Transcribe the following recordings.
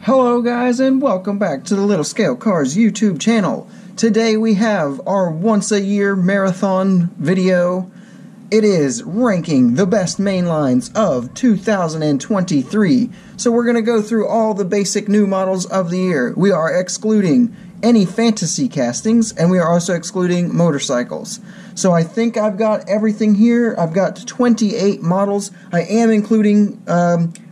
Hello guys, and welcome back to the Little Scale Cars YouTube channel. Today we have our once a year marathon video. It is ranking the best mainlines of 2023. So we're going to go through all the basic new models of the year. We are excluding any fantasy castings, and we are also excluding motorcycles. So I think I've got everything here. I've got 28 models. I am including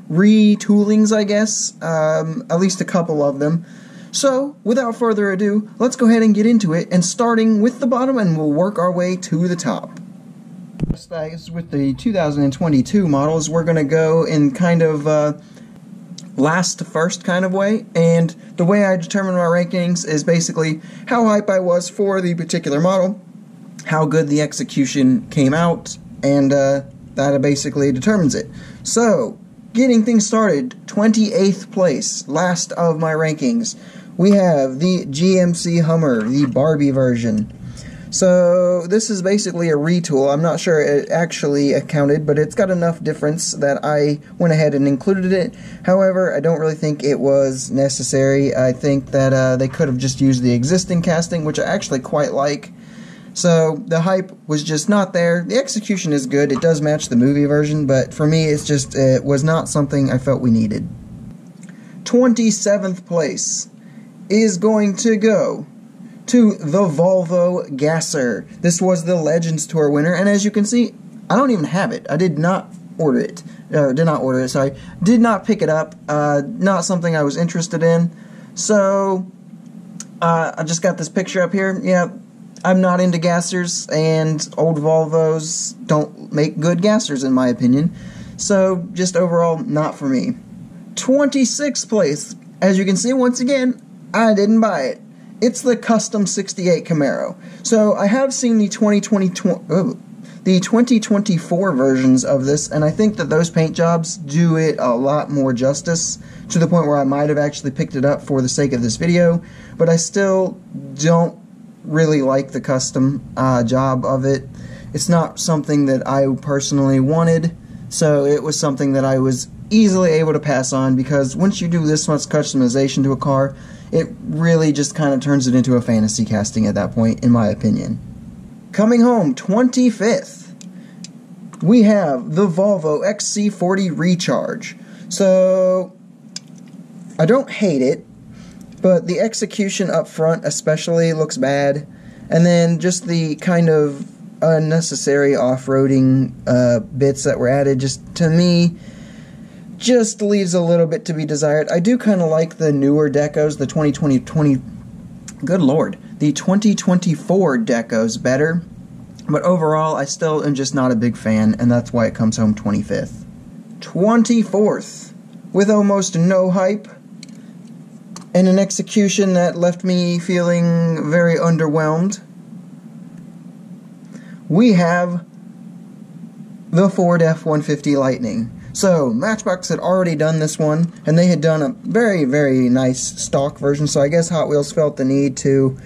retoolings, I guess, at least a couple of them. So, without further ado, let's go ahead and get into it, and starting with the bottom, and we'll work our way to the top. As with the 2022 models, we're going to go in kind of last to first kind of way, and the way I determine my rankings is basically how hype I was for the particular model, how good the execution came out, and that basically determines it. So, getting things started, 28th place, last of my rankings, we have the GMC Hummer, the Barbie version. So this is basically a retool. I'm not sure it actually accounted, but it's got enough difference that I went ahead and included it. However, I don't really think it was necessary. I think that they could have just used the existing casting, which I actually quite like. So the hype was just not there. The execution is good. It does match the movie version, but for me, it was not something I felt we needed. 27th place is going to go to the Volvo Gasser. This was the Legends Tour winner, and as you can see, I don't even have it. I did not order it. Did not pick it up. Not something I was interested in. So I just got this picture up here. Yeah. I'm not into gassers, and old Volvos don't make good gassers in my opinion. So, just overall, not for me. 26th place. As you can see, once again, I didn't buy it. It's the Custom 68 Camaro. So, I have seen the 2024 versions of this, and I think that those paint jobs do it a lot more justice, to the point where I might have actually picked it up for the sake of this video, but I still don't really like the custom job of it. It's not something that I personally wanted, so it was something that I was easily able to pass on, because once you do this much customization to a car, it really just kind of turns it into a fantasy casting at that point, in my opinion. Coming home, 25th, we have the Volvo XC40 Recharge. So, I don't hate it, but the execution up front especially looks bad, and then just the kind of unnecessary off-roading bits that were added, just to me, just leaves a little bit to be desired. I do kind of like the newer decos, the 2024 decos better, but overall I still am just not a big fan, and that's why it comes home 25th. 24th, with almost no hype, and an execution that left me feeling very underwhelmed, we have the Ford F-150 Lightning. So, Matchbox had already done this one, and they had done a very, very nice stock version, so I guess Hot Wheels felt the need to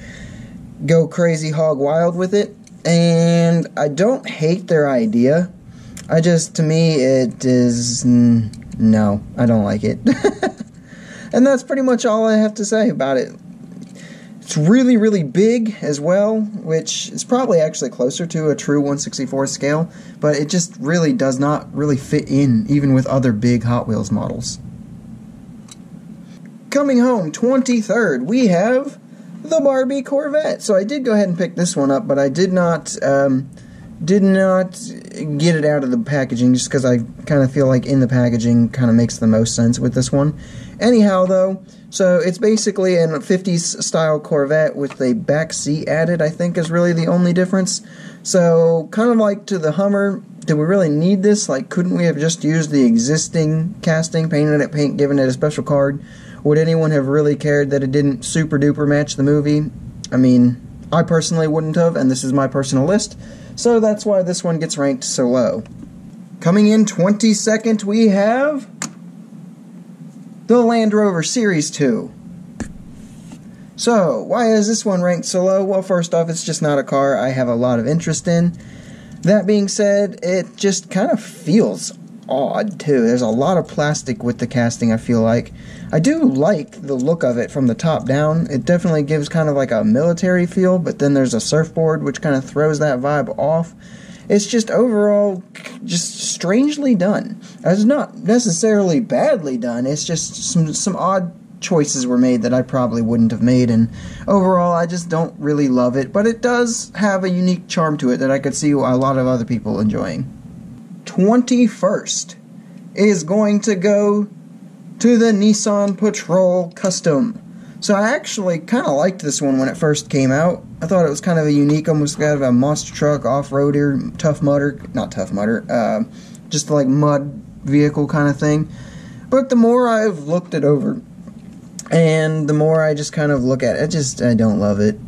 go crazy hog wild with it, and I don't hate their idea. To me, it is, no, I don't like it. And that's pretty much all I have to say about it. It's really, really big as well, which is probably actually closer to a true 1/64 scale, but it just really does not really fit in, even with other big Hot Wheels models. Coming home, 23rd, we have the Barbie Corvette. So I did go ahead and pick this one up, but I did not get it out of the packaging, just because I kind of feel like in the packaging kind of makes the most sense with this one. Anyhow, though, so it's basically a 50s style Corvette with a back seat added, I think is really the only difference. So, kind of like to the Hummer, did we really need this? Like, couldn't we have just used the existing casting, painted it paint, given it a special card? Would anyone have really cared that it didn't super duper match the movie? I mean, I personally wouldn't have, and this is my personal list. So that's why this one gets ranked so low. Coming in 22nd, we have the Land Rover Series 2. So, why is this one ranked so low? Well, first off, it's just not a car I have a lot of interest in. That being said, it just kind of feels odd too. There's a lot of plastic with the casting, I feel like. I do like the look of it from the top down. It definitely gives kind of like a military feel, but then there's a surfboard which kind of throws that vibe off. It's just overall just strangely done. It's not necessarily badly done, it's just some odd choices were made that I probably wouldn't have made, and overall I just don't really love it, but it does have a unique charm to it that I could see a lot of other people enjoying. 21st is going to go to the Nissan Patrol Custom. So I actually kind of liked this one when it first came out. I thought it was kind of a unique, almost kind of a monster truck, off-roader, just like mud vehicle kind of thing. But the more I've looked it over, and the more I just kind of look at it, I don't love it.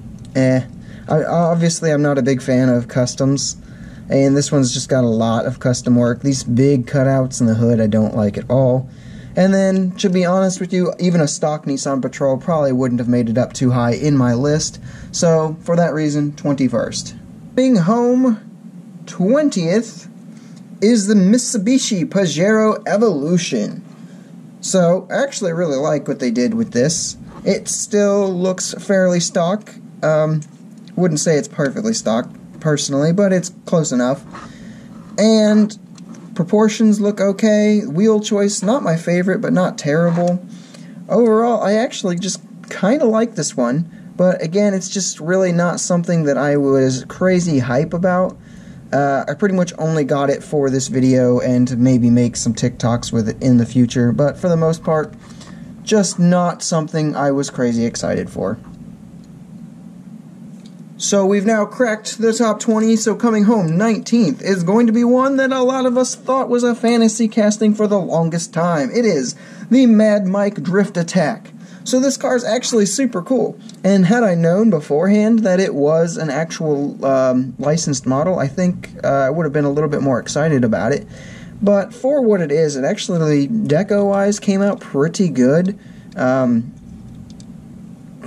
Obviously, I'm not a big fan of customs, and this one's just got a lot of custom work. These big cutouts in the hood, I don't like at all. And then, to be honest with you, even a stock Nissan Patrol probably wouldn't have made it up too high in my list. So, for that reason, 21st. Being home, 20th, is the Mitsubishi Pajero Evolution. So, I actually really like what they did with this. It still looks fairly stock. Wouldn't say it's perfectly stock, personally, but it's close enough. And proportions look okay. Wheel choice, not my favorite, but not terrible. Overall, I actually just kind of like this one. But again, it's just really not something that I was crazy hype about. I pretty much only got it for this video and to maybe make some TikToks with it in the future, but for the most part, just not something I was crazy excited for. So we've now cracked the top 20, so coming home 19th is going to be one that a lot of us thought was a fantasy casting for the longest time. It is the Mad Mike Drift Attack. So this car is actually super cool, and had I known beforehand that it was an actual licensed model, I think I would have been a little bit more excited about it. But for what it is, it actually, deco-wise, came out pretty good.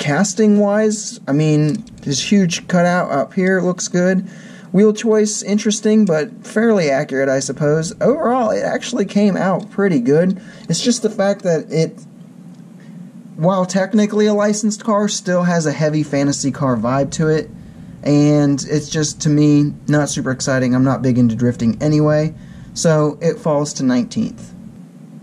Casting-wise, I mean, this huge cutout up here looks good. Wheel choice, interesting, but fairly accurate, I suppose. Overall, it actually came out pretty good. It's just the fact that it, while technically a licensed car, still has a heavy fantasy car vibe to it, and it's just, to me, not super exciting. I'm not big into drifting anyway, so it falls to 19th.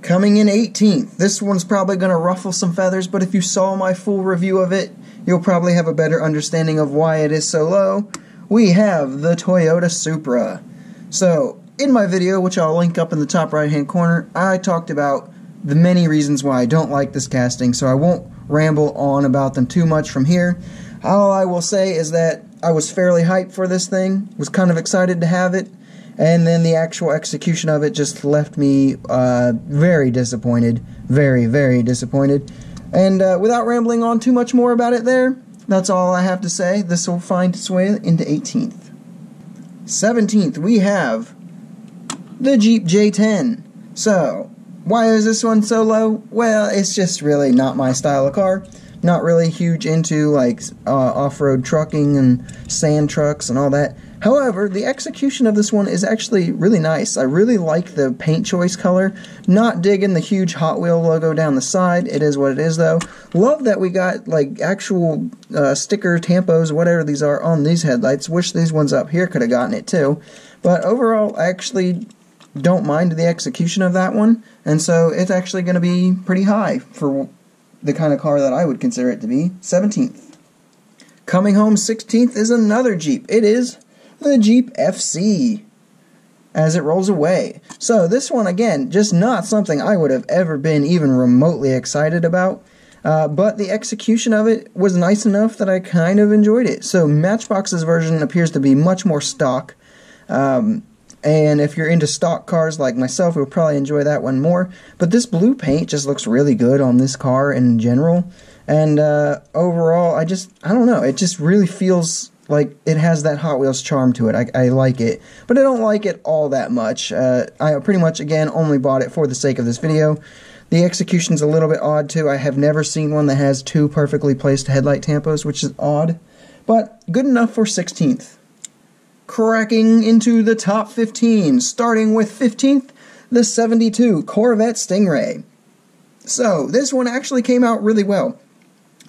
Coming in 18th, this one's probably going to ruffle some feathers, but if you saw my full review of it, you'll probably have a better understanding of why it is so low. We have the Toyota Supra. So, in my video, which I'll link up in the top right-hand corner, I talked about the many reasons why I don't like this casting, so I won't ramble on about them too much from here. All I will say is that I was fairly hyped for this thing, was kind of excited to have it, and then the actual execution of it just left me very disappointed. Very, very disappointed. And without rambling on too much more about it there, that's all I have to say. This will find its way into 18th. 17th, we have the Jeep J10. So, why is this one so low? Well, it's just really not my style of car. Not really huge into like off-road trucking and sand trucks and all that. However, the execution of this one is actually really nice. I really like the paint choice color. Not digging the huge Hot Wheel logo down the side. It is what it is though. Love that we got like actual sticker tampos, whatever these are, on these headlights. Wish these ones up here could have gotten it too. But overall, I actually don't mind the execution of that one. And so it's actually going to be pretty high for the kind of car that I would consider it to be. 17th. Coming home 16th is another Jeep. It is the Jeep FC as it rolls away. So this one, again, just not something I would have ever been even remotely excited about. But the execution of it was nice enough that I kind of enjoyed it. So Matchbox's version appears to be much more stock. And if you're into stock cars like myself, you'll probably enjoy that one more. But this blue paint just looks really good on this car in general. And overall, I don't know, it just really feels like it has that Hot Wheels charm to it. I like it. But I don't like it all that much. I pretty much, again, only bought it for the sake of this video. The execution's a little bit odd, too. I have never seen one that has two perfectly placed headlight tampos, which is odd. But good enough for 16th. Cracking into the top 15, starting with 15th, the 72 Corvette Stingray. So, this one actually came out really well.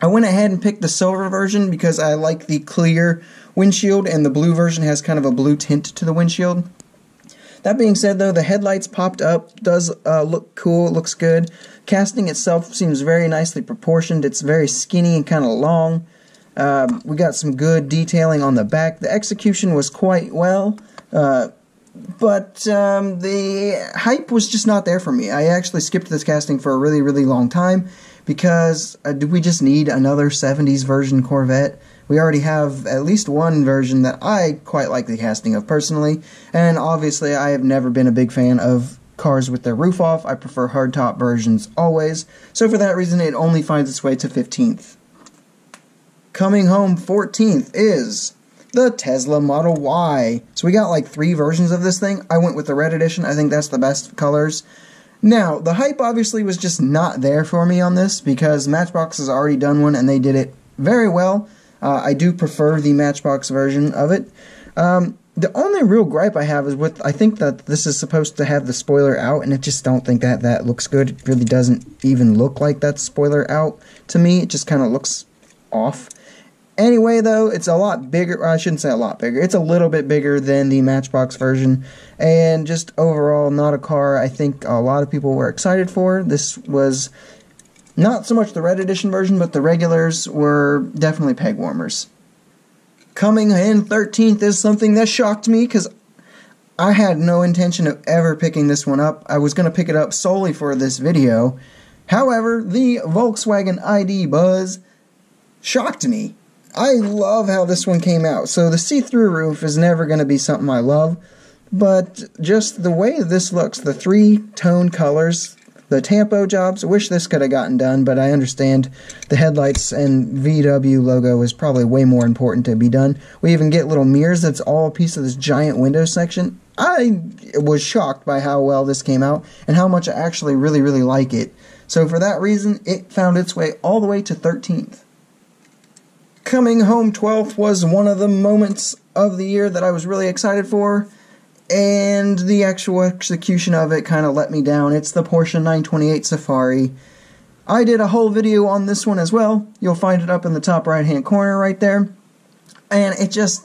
I went ahead and picked the silver version because I like the clear windshield, and the blue version has kind of a blue tint to the windshield. That being said, though, the headlights popped up, does look cool, it looks good. Casting itself seems very nicely proportioned. It's very skinny and kind of long. We got some good detailing on the back. The execution was quite well, but the hype was just not there for me. I actually skipped this casting for a really, really long time because do we just need another 70s version Corvette? We already have at least one version that I quite like the casting of personally, and obviously I have never been a big fan of cars with their roof off. I prefer hardtop versions always, so for that reason it only finds its way to 15th. Coming home 14th is the Tesla Model Y. So we got like 3 versions of this thing. I went with the red edition. I think that's the best colors. Now, the hype obviously was just not there for me on this because Matchbox has already done one and they did it very well. I do prefer the Matchbox version of it. The only real gripe I have is with, I think that this is supposed to have the spoiler out, and I just don't think that that looks good. It really doesn't even look like that spoiler out to me. It just kind of looks off. Anyway, though, it's a lot bigger. Well, I shouldn't say a lot bigger. It's a little bit bigger than the Matchbox version, and just overall not a car I think a lot of people were excited for. This was not so much the red edition version, but the regulars were definitely peg warmers. Coming in 13th is something that shocked me because I had no intention of ever picking this one up. I was going to pick it up solely for this video. However, the Volkswagen ID Buzz shocked me. I love how this one came out. So the see-through roof is never going to be something I love, but just the way this looks, the 3-tone colors, the tampo jobs, I wish this could have gotten done, but I understand the headlights and VW logo is probably way more important to be done. We even get little mirrors that's all a piece of this giant window section. I was shocked by how well this came out and how much I actually really, really like it. So for that reason, it found its way all the way to 13th. Coming home 12th was one of the moments of the year that I was really excited for, and the actual execution of it kind of let me down. It's the Porsche 928 Safari. I did a whole video on this one as well. You'll find it up in the top right hand corner right there. And it just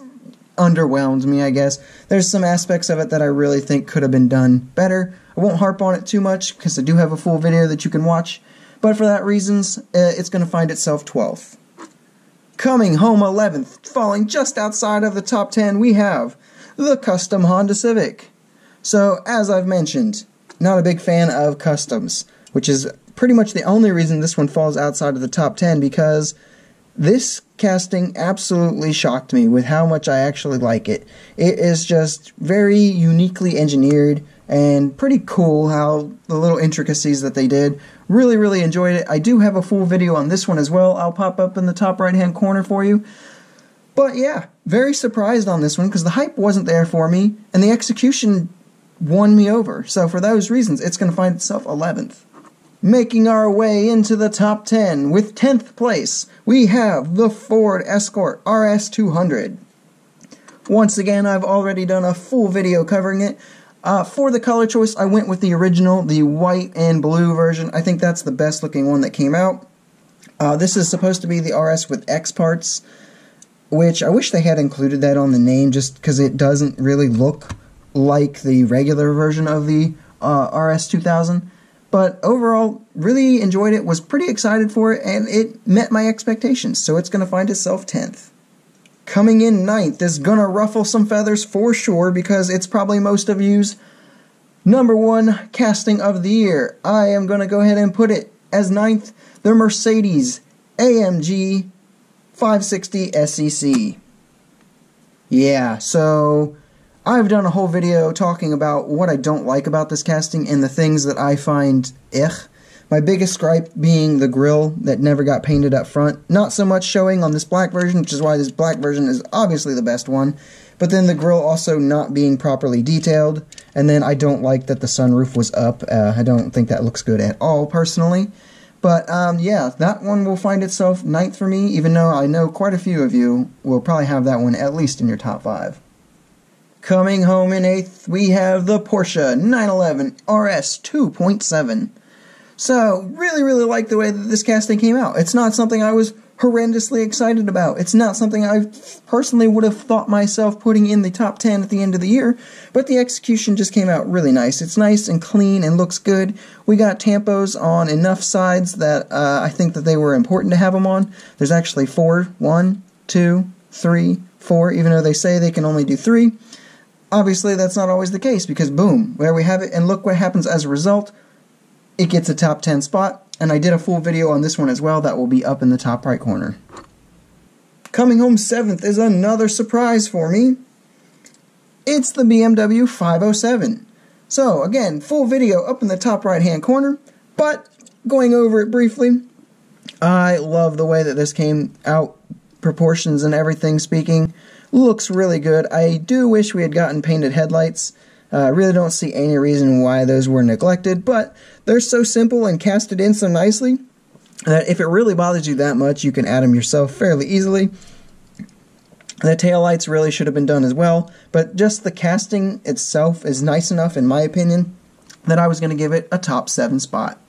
underwhelmed me, I guess. There's some aspects of it that I really think could have been done better. I won't harp on it too much because I do have a full video that you can watch. But for that reasons, it's going to find itself 12th. Coming home 11th, falling just outside of the top 10, we have the custom Honda Civic. So, as I've mentioned, not a big fan of customs, which is pretty much the only reason this one falls outside of the top 10, because this casting absolutely shocked me with how much I actually like it. It is just very uniquely engineered and pretty cool how the little intricacies that they did. Really, really enjoyed it. I do have a full video on this one as well. I'll pop up in the top right hand corner for you. But yeah, very surprised on this one because the hype wasn't there for me and the execution won me over. So for those reasons, it's going to find itself 11th. Making our way into the top 10 with 10th place, we have the Ford Escort RS200. Once again, I've already done a full video covering it. For the color choice, I went with the original, the white and blue version. I think that's the best looking one that came out. This is supposed to be the RS with X parts, which I wish they had included that on the name just because it doesn't really look like the regular version of the RS2000. But overall, really enjoyed it, was pretty excited for it, and it met my expectations, so it's going to find itself 10th. Coming in 9th is going to ruffle some feathers for sure, because it's probably most of you's #1 casting of the year. I am going to go ahead and put it as 9th, the Mercedes AMG 560 SEC. Yeah, so I've done a whole video talking about what I don't like about this casting and the things that I find My biggest gripe being the grille that never got painted up front. Not so much showing on this black version, which is why this black version is obviously the best one. But then the grille also not being properly detailed. And then I don't like that the sunroof was up. I don't think that looks good at all, personally. But, yeah, that one will find itself 9th for me, even though I know quite a few of you will probably have that one at least in your top 5. Coming home in 8th, we have the Porsche 911 RS 2.7. So, really like the way that this casting came out. It's not something I was horrendously excited about. It's not something I personally would have thought myself putting in the top 10 at the end of the year, but the execution just came out really nice. It's nice and clean and looks good. We got tampos on enough sides that I think that they were important to have them on. There's actually 4. 1, 2, 3, 4, even though they say they can only do 3. Obviously, that's not always the case, because boom, there we have it, and look what happens as a result. It gets a top 10 spot, and I did a full video on this one as well that will be up in the top right corner. Coming home 7th is another surprise for me. It's the BMW 507. So again, full video up in the top right hand corner, but going over it briefly, I love the way that this came out, proportions and everything speaking. Looks really good. I do wish we had gotten painted headlights. I really don't see any reason why those were neglected, but they're so simple and casted in so nicely that if it really bothers you that much, you can add them yourself fairly easily. The taillights really should have been done as well, but just the casting itself is nice enough, in my opinion, that I was going to give it a top 7 spot.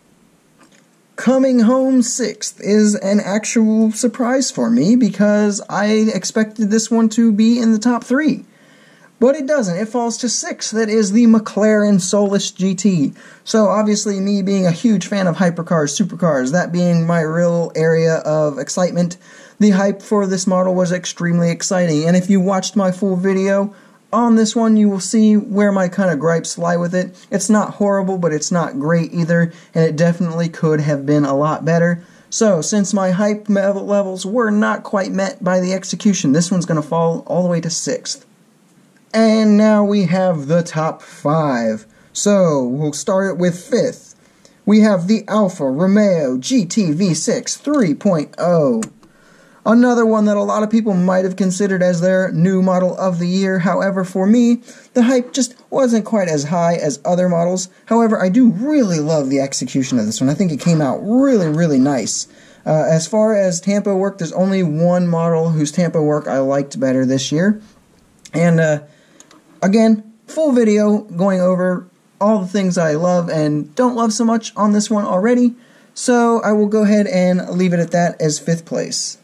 Coming home 6th is an actual surprise for me, because I expected this one to be in the top 3. But it doesn't. It falls to 6th. That is the McLaren Solus GT. So obviously, me being a huge fan of hypercars, supercars, that being my real area of excitement, the hype for this model was extremely exciting. And if you watched my full video on this one, you will see where my kind of gripes lie with it. It's not horrible, but it's not great either, and it definitely could have been a lot better. So, since my hype levels were not quite met by the execution, this one's going to fall all the way to 6th. And now we have the top 5. So, we'll start it with 5th. We have the Alfa Romeo GT V6 3.0. Another one that a lot of people might have considered as their new model of the year. However, for me, the hype just wasn't quite as high as other models. However, I do really love the execution of this one. I think it came out really nice. As far as tampo work, there's only one model whose tampo work I liked better this year. And, again, full video going over all the things I love and don't love so much on this one already. So I will go ahead and leave it at that as 5th place.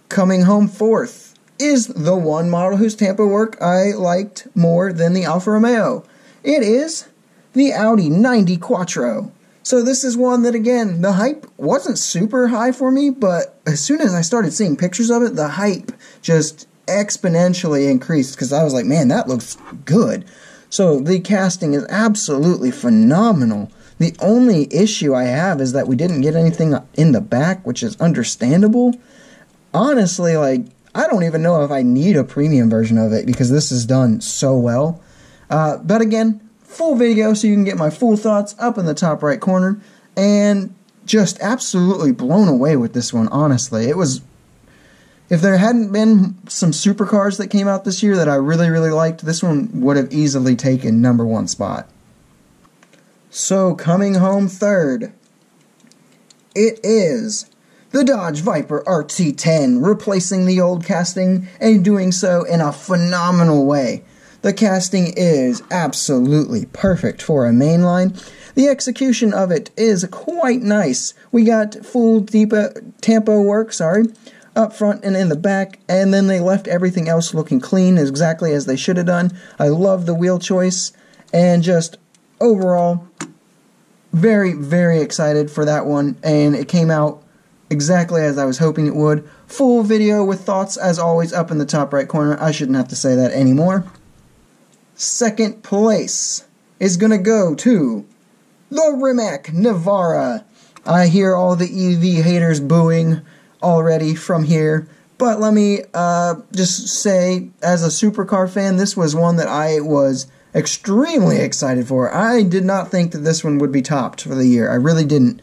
Coming home 4th is the one model whose tampo work I liked more than the Alfa Romeo. It is the Audi 90 Quattro. So this is one that, again, the hype wasn't super high for me, but as soon as I started seeing pictures of it, the hype just exponentially increased, because I was like, man, that looks good. So the casting is absolutely phenomenal. The only issue I have is that we didn't get anything in the back, which is understandable. Honestly, like, I don't even know if I need a premium version of it, because this is done so well. But again, full video so you can get my full thoughts up in the top right corner, and just absolutely blown away with this one, honestly. It was, if there hadn't been some supercars that came out this year that I really liked, this one would have easily taken #1 spot. So, coming home 3rd, it is the Dodge Viper RT10, replacing the old casting and doing so in a phenomenal way. The casting is absolutely perfect for a mainline. The execution of it is quite nice. We got full tampo work, up front and in the back, and then they left everything else looking clean, exactly as they should have done. I love the wheel choice, and just overall, very excited for that one, and it came out exactly as I was hoping it would. Full video with thoughts, as always, up in the top right corner. I shouldn't have to say that anymore. 2nd place is going to go to the Rimac Navara. I hear all the EV haters booing already from here, but let me just say, as a supercar fan, this was one that I was extremely excited for. I did not think that this one would be topped for the year. I really didn't.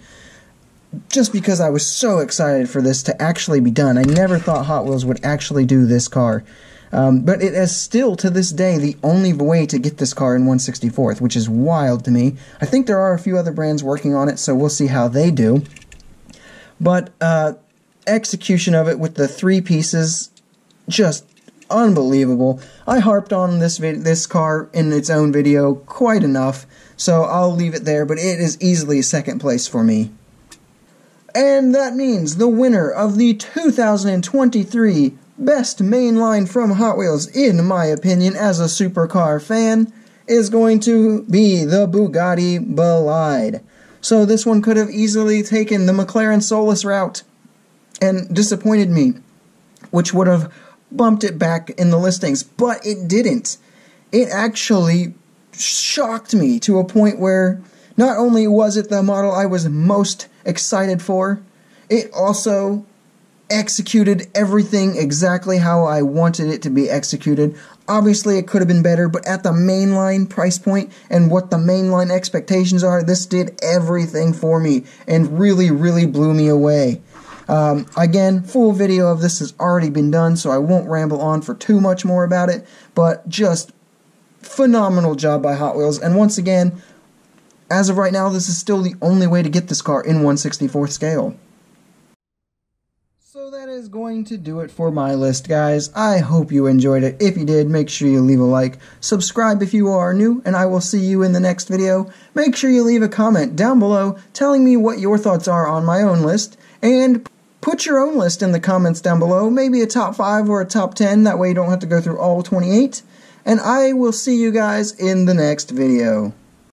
Just because I was so excited for this to actually be done. I never thought Hot Wheels would actually do this car. But it is still, to this day, the only way to get this car in 1/64th, which is wild to me. I think there are a few other brands working on it, so we'll see how they do. But execution of it with the 3 pieces, just unbelievable. I harped on this car in its own video quite enough, so I'll leave it there, but it is easily second place for me. And that means the winner of the 2023 Best Mainline from Hot Wheels, in my opinion, as a supercar fan, is going to be the Bugatti Bolide. So this one could have easily taken the McLaren Solus route and disappointed me, which would have bumped it back in the listings, but it didn't. It actually shocked me to a point where not only was it the model I was most excited for, it also executed everything exactly how I wanted it to be executed. Obviously, it could have been better, but at the mainline price point and what the mainline expectations are, this did everything for me and really, really blew me away. Again, full video of this has already been done, so I won't ramble on for too much more about it, but just phenomenal job by Hot Wheels. And once again, as of right now, this is still the only way to get this car in 1/64th scale. So that is going to do it for my list, guys. I hope you enjoyed it. If you did, make sure you leave a like. Subscribe if you are new, and I will see you in the next video. Make sure you leave a comment down below telling me what your thoughts are on my own list, and put your own list in the comments down below. Maybe a top 5 or a top 10. That way you don't have to go through all 28. And I will see you guys in the next video.